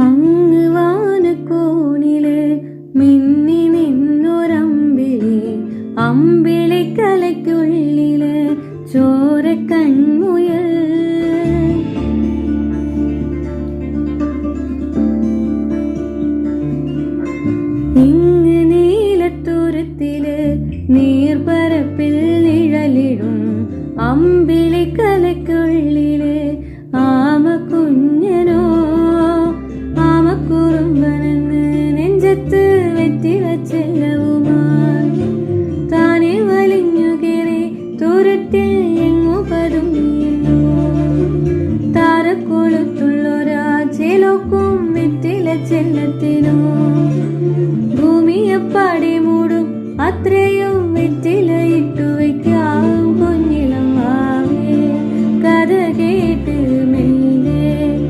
അങ്ങ് വാനക്കോണില് മിന്നി നിന്നൊരമ്പിളി, അമ്പിളിക്കലയ്ക്കുള്ളില് ചോരക്കൺമുയൽ. ഇങ്ങ് നീലത്തുരുത്തില് നീർപ്പരപ്പിൽ നിഴലിടും അമ്പിളിക്കലയ്ക്കുള്ളില് ആമക്കുഞ്ഞനോ, ആമക്കുറുമ്പനെന്ന് നെഞ്ചത്ത് വെറ്റിവച്ചെല്ലവുമായി താനെ വലിഞ്ഞു കയറി തുരുത്തിൽ എങ്ങു പതുങ്ങിയല്ലോ. താരക്കൊളുത്തുള്ളൊരാ ചേലോക്കും വെറ്റില ചെല്ലത്തിനോ ഭൂമിയെപ്പാടെ മൂടും അത്രേ